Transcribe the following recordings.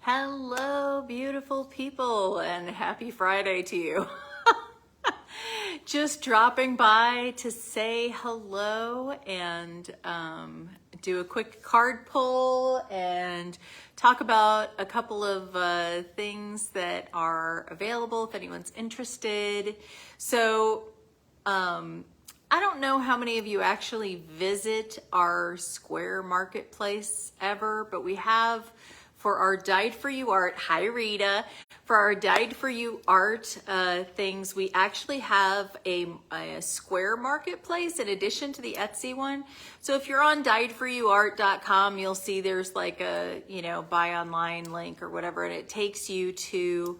Hello, beautiful people, and happy Friday to you. Just dropping by to say hello and do a quick card pull and talk about a couple of things that are available if anyone's interested. So, I don't know how many of you actually visit our Square Marketplace ever, but we have for our Dyed4you Art, hi Rita, for our Dyed4you Art things, we actually have a Square Marketplace in addition to the Etsy one. So if you're on Dyed4YouArt.com, you'll see there's like a, buy online link or whatever, and it takes you to,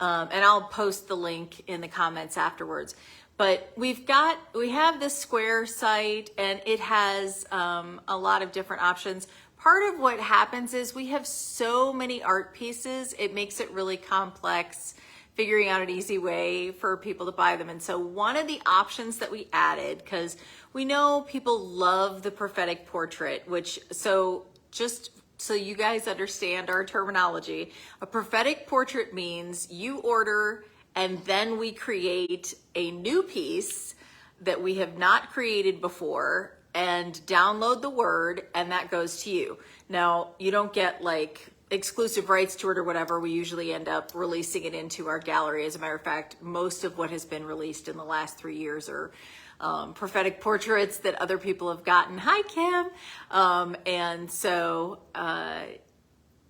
and I'll post the link in the comments afterwards. But we have this Square site, and it has a lot of different options. Part of what happens is we have so many art pieces, it makes it really complex figuring out an easy way for people to buy them. And so one of the options that we added, because we know people love the prophetic portrait, just so you guys understand our terminology, a prophetic portrait means you order and then we create a new piece that we have not created before and download the word, and that goes to you. Now, you don't get like exclusive rights to it or whatever. We usually end up releasing it into our gallery. As a matter of fact, most of what has been released in the last 3 years are prophetic portraits that other people have gotten. Hi, Kim. And so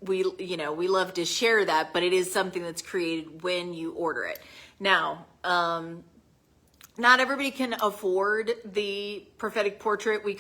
we love to share that, but it is something that's created when you order it. Now, not everybody can afford the prophetic portrait. We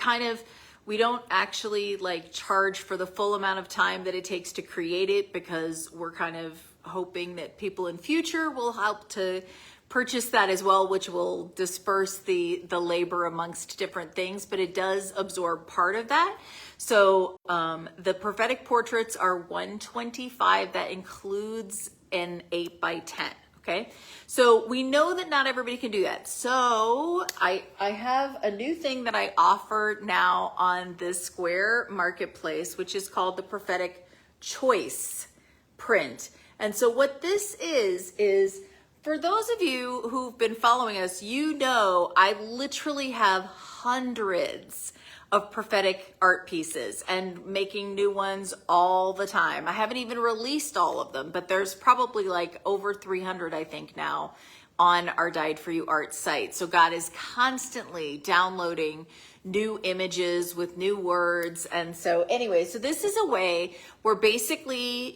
don't actually like charge for the full amount of time that it takes to create it, because we're kind of hoping that people in future will help to purchase that as well, which will disperse the labor amongst different things, but it does absorb part of that. So the prophetic portraits are $125. That includes an 8x10. Okay, so we know that not everybody can do that. So I have a new thing that I offer now on this Square Marketplace, which is called the Prophetic Choice Print. And so what this is for those of you who've been following us, I literally have hundreds of prophetic art pieces and making new ones all the time. I haven't even released all of them, but there's probably like over 300, I think, now on our Dyed4you Art site. So God is constantly downloading new images with new words. And so anyway, so this is a way where basically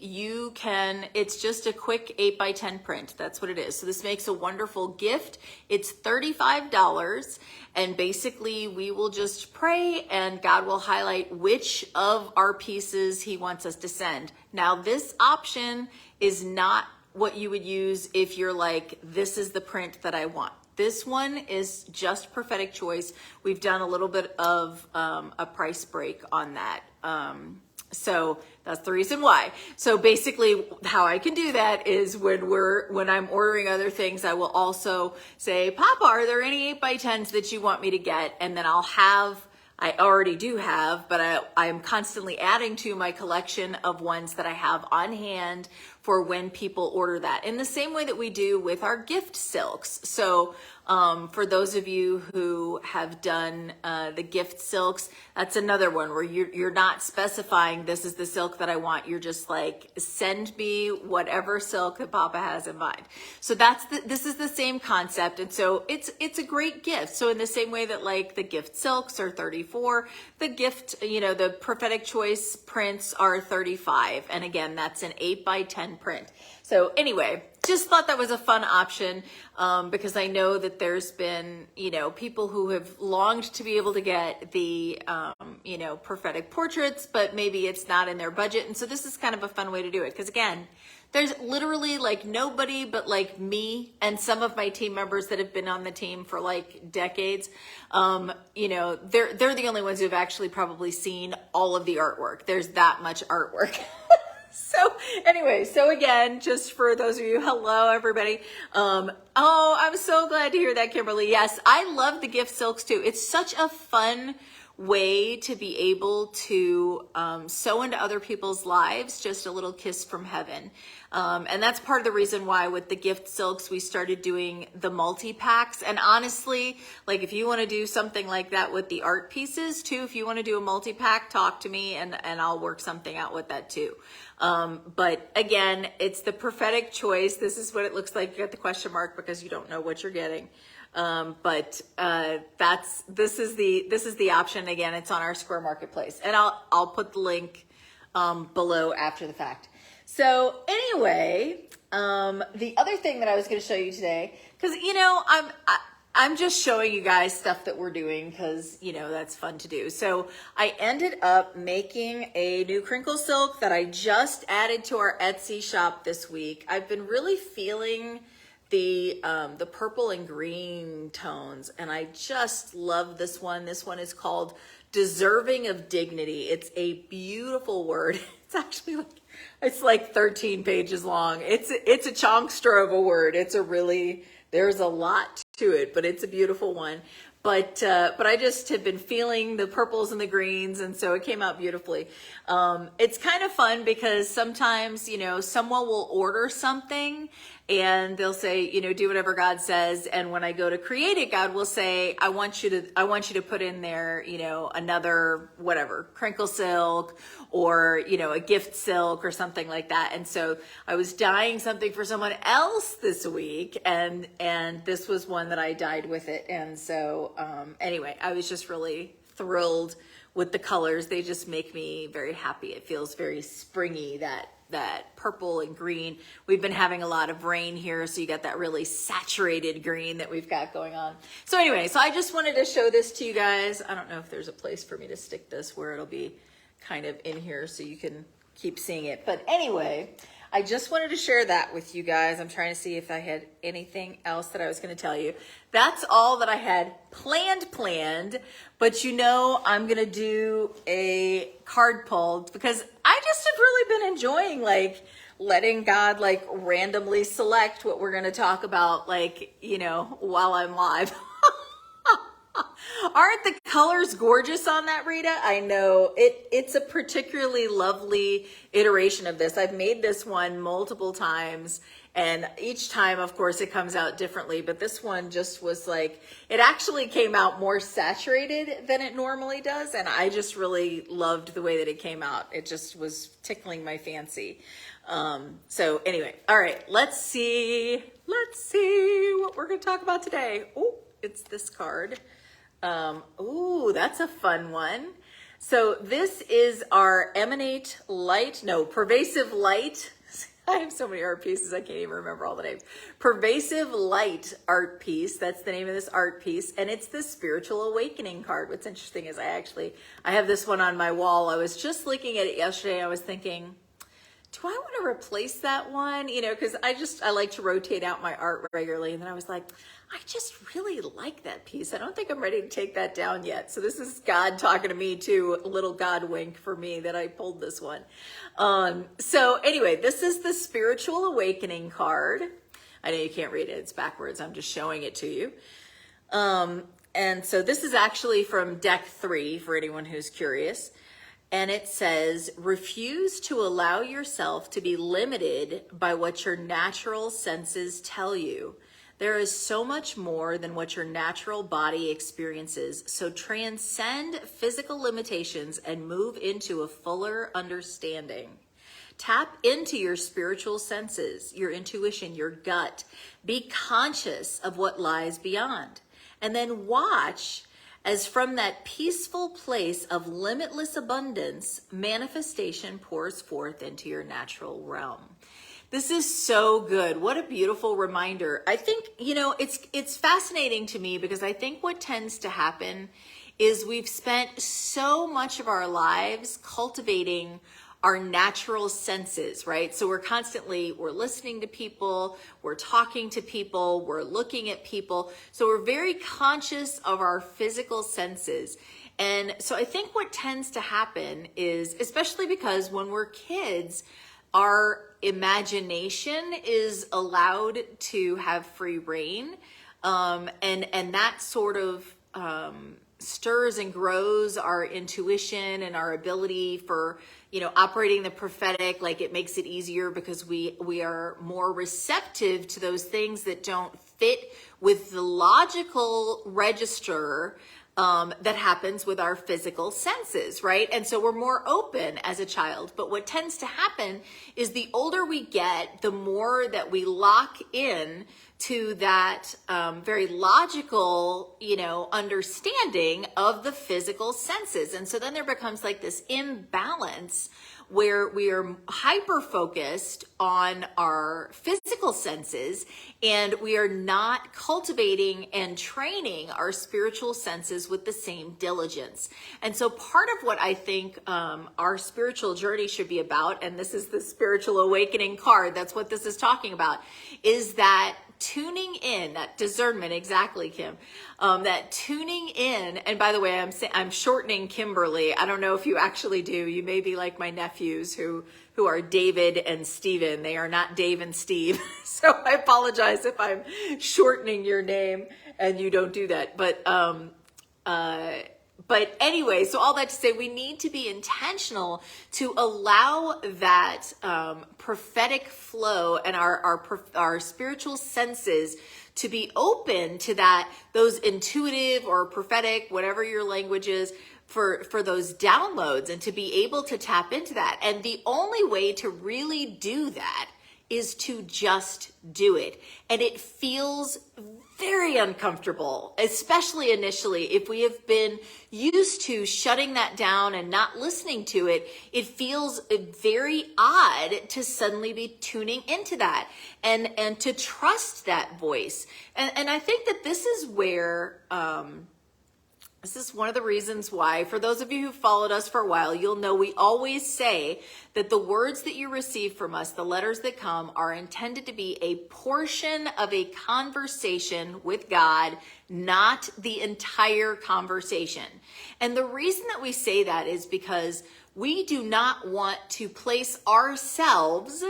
it's just a quick 8x10 print. That's what it is. So this makes a wonderful gift. It's $35. And basically we will just pray and God will highlight which of our pieces he wants us to send. Now this option is not what you would use if you're like, this is the print that I want. This one is just prophetic choice. We've done a little bit of a price break on that. So that's the reason why. So basically how I can do that is when I'm ordering other things, I will also say, Papa, are there any 8x10s that you want me to get? And then I already do have, but I'm constantly adding to my collection of ones that I have on hand for when people order that, in the same way that we do with our gift silks. So for those of you who have done the gift silks, that's another one where you're not specifying this is the silk that I want. You're just like, send me whatever silk that Papa has in mind. So this is the same concept. And so it's a great gift. So in the same way that like the gift silks are $34, the gift, the prophetic choice prints are $35. And again, that's an 8x10 print. So anyway, just thought that was a fun option because I know that there's been, people who have longed to be able to get the, prophetic portraits, but maybe it's not in their budget. And so this is kind of a fun way to do it. Because again, there's literally like nobody but like me and some of my team members that have been on the team for like decades. They're the only ones who've actually probably seen all of the artwork. There's that much artwork. So anyway, so again, just for those of you, hello everybody. I'm so glad to hear that, Kimberly. Yes, I love the gift silks too. It's such a fun way to be able to sow into other people's lives, just a little kiss from heaven. And that's part of the reason why with the gift silks, we started doing the multi-packs. And honestly, like if you want to do something like that with the art pieces too, if you want to do a multi-pack, talk to me and I'll work something out with that too. But again, it's the prophetic choice. This is what it looks like. You got the question mark because you don't know what you're getting. This is the option. Again, it's on our Square Marketplace, and I'll put the link below after the fact. So anyway, the other thing that I was going to show you today, because I'm just showing you guys stuff that we're doing because that's fun to do. So I ended up making a new crinkle silk that I just added to our Etsy shop this week. I've been really feeling the purple and green tones, and I just love this one. This one is called Deserving of Dignity. It's a beautiful word. It's actually like 13 pages long. It's a chonkster of a word. There's a lot to it, but it's a beautiful one. But I just have been feeling the purples and the greens, and so it came out beautifully. It's kind of fun because sometimes, someone will order something and they'll say, do whatever God says. And when I go to create it, God will say, I want you to put in there, another whatever, crinkle silk or, a gift silk or something like that. And so I was dyeing something for someone else this week, and this was one that I dyed with it. And so anyway, I was just really thrilled with the colors. They just make me very happy. It feels very springy, that purple and green. We've been having a lot of rain here, so you got that really saturated green that we've got going on. So anyway, so I just wanted to show this to you guys. I don't know if there's a place for me to stick this where it'll be kind of in here so you can keep seeing it. But anyway, I just wanted to share that with you guys. I'm trying to see if I had anything else that I was going to tell you. That's all that I had planned, but I'm going to do a card pull because I just have really been enjoying letting God randomly select what we're going to talk about while I'm live. Aren't the colors gorgeous on that, Rita? I know it's a particularly lovely iteration of this. I've made this one multiple times, and each time, of course, it comes out differently, but this one just was it actually came out more saturated than it normally does, and I just really loved the way that it came out. It just was tickling my fancy. So anyway, all right, let's see what we're going to talk about today. Oh, it's this card. Ooh, that's a fun one. So this is our Pervasive Light. I have so many art pieces, I can't even remember all the names. Pervasive Light art piece. That's the name of this art piece. And it's the Spiritual Awakening card. What's interesting is I have this one on my wall. I was just looking at it yesterday. I was thinking, do I want to replace that one? Because I like to rotate out my art regularly. And then I was like, I just really like that piece. I don't think I'm ready to take that down yet. So this is God talking to me too, a little God wink for me that I pulled this one. So anyway, this is the Spiritual Awakening card. I know you can't read it, it's backwards. I'm just showing it to you. And so this is actually from deck 3 for anyone who's curious. And it says, refuse to allow yourself to be limited by what your natural senses tell you. There is so much more than what your natural body experiences. So transcend physical limitations and move into a fuller understanding. Tap into your spiritual senses, your intuition, your gut. Be conscious of what lies beyond. And then watch as from that peaceful place of limitless abundance, manifestation pours forth into your natural realm. This is so good. What a beautiful reminder. I think, it's fascinating to me because I think what tends to happen is we've spent so much of our lives cultivating our natural senses, right? So we're listening to people, we're talking to people, we're looking at people. So we're very conscious of our physical senses. And so I think what tends to happen is, especially because when we're kids, our imagination is allowed to have free reign. And that sort of stirs and grows our intuition and our ability for, operating the prophetic. Like, it makes it easier because we are more receptive to those things that don't fit with the logical register that happens with our physical senses, right? And so we're more open as a child. But what tends to happen is the older we get, the more that we lock in to that very logical, understanding of the physical senses. And so then there becomes like this imbalance where we are hyper focused on our physical senses, and we are not cultivating and training our spiritual senses with the same diligence. And so part of what I think our spiritual journey should be about, and this is the spiritual awakening card, that's what this is talking about, is that tuning in, that discernment, exactly, Kim, that tuning in. And by the way, I'm shortening Kimberly. I don't know if you actually do. You may be like my nephews who are David and Stephen. They are not Dave and Steve. So I apologize if I'm shortening your name and you don't do that. But anyway, so all that to say, we need to be intentional to allow that prophetic flow and our spiritual senses to be open to those intuitive or prophetic, whatever your language is, for those downloads, and to be able to tap into that. And the only way to really do that is to just do it. And it feels very uncomfortable, especially initially. If we have been used to shutting that down and not listening to it, it feels very odd to suddenly be tuning into that and to trust that voice. And I think that this is where, this is one of the reasons why, for those of you who followed us for a while, you'll know we always say that the words that you receive from us, the letters that come, are intended to be a portion of a conversation with God, not the entire conversation. And the reason that we say that is because we do not want to place ourselves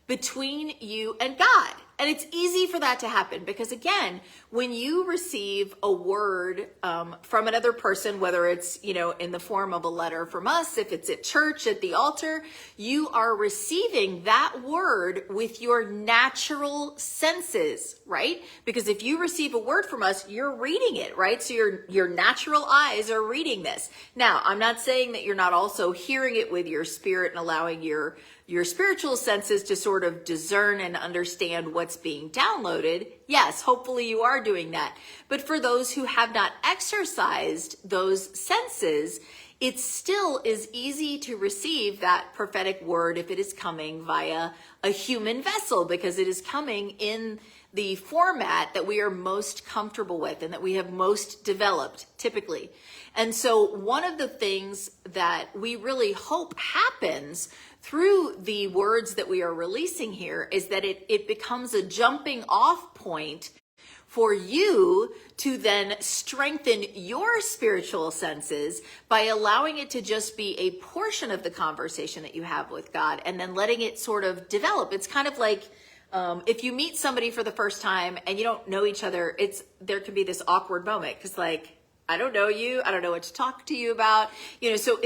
between you and God. And it's easy for that to happen because, again, when you receive a word from another person, whether it's, in the form of a letter from us, if it's at church, at the altar, you are receiving that word with your natural senses, right? Because if you receive a word from us, you're reading it, right? So your natural eyes are reading this. Now, I'm not saying that you're not also hearing it with your spirit and allowing your spiritual senses to sort of discern and understand what's being downloaded. Yes, hopefully you are doing that. But for those who have not exercised those senses, it still is easy to receive that prophetic word if it is coming via a human vessel, because it is coming in the format that we are most comfortable with and that we have most developed typically. And so one of the things that we really hope happens through the words that we are releasing here is that it becomes a jumping off point for you to then strengthen your spiritual senses by allowing it to just be a portion of the conversation that you have with God and then letting it sort of develop. It's kind of like if you meet somebody for the first time and you don't know each other, there can be this awkward moment because, like, I don't know you. I don't know what to talk to you about. So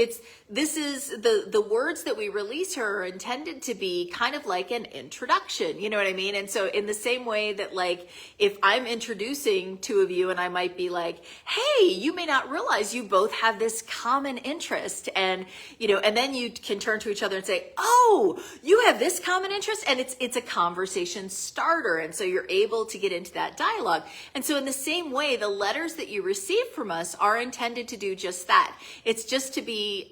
this is the words that we release here are intended to be kind of like an introduction. You know what I mean? And so in the same way that, like, if I'm introducing two of you and I might be like, hey, you may not realize you both have this common interest. And, and then you can turn to each other and say, oh, you have this common interest. And it's a conversation starter. And so you're able to get into that dialogue. And so in the same way, the letters that you receive from us are intended to do just that. It's just to be,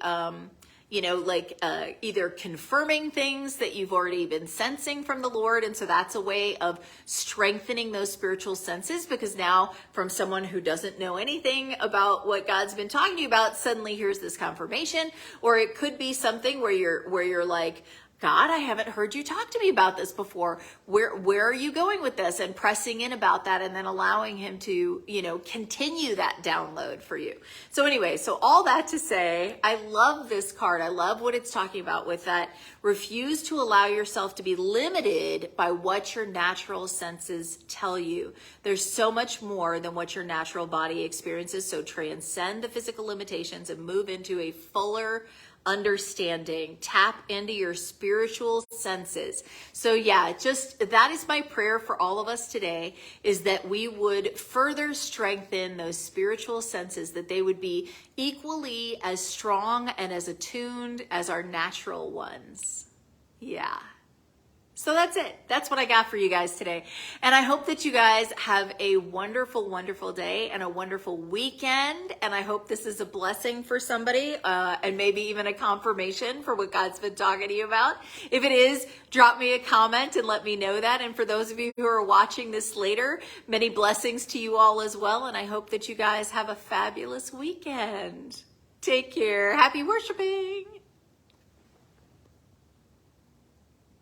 either confirming things that you've already been sensing from the Lord. And so that's a way of strengthening those spiritual senses, because now from someone who doesn't know anything about what God's been talking to you about, suddenly here's this confirmation. Or it could be something where you're like, God, I haven't heard you talk to me about this before. Where are you going with this? And pressing in about that, and then allowing him to, continue that download for you. So anyway, so all that to say, I love this card. I love what it's talking about with that. Refuse to allow yourself to be limited by what your natural senses tell you. There's so much more than what your natural body experiences. So transcend the physical limitations and move into a fuller understanding. Tap into your spiritual senses. So yeah, just that is my prayer for all of us today, is that we would further strengthen those spiritual senses, that they would be equally as strong and as attuned as our natural ones. Yeah. So that's it. That's what I got for you guys today. And I hope that you guys have a wonderful, wonderful day and a wonderful weekend. And I hope this is a blessing for somebody, and maybe even a confirmation for what God's been talking to you about. If it is, drop me a comment and let me know that. And for those of you who are watching this later, many blessings to you all as well. And I hope that you guys have a fabulous weekend. Take care. Happy worshiping.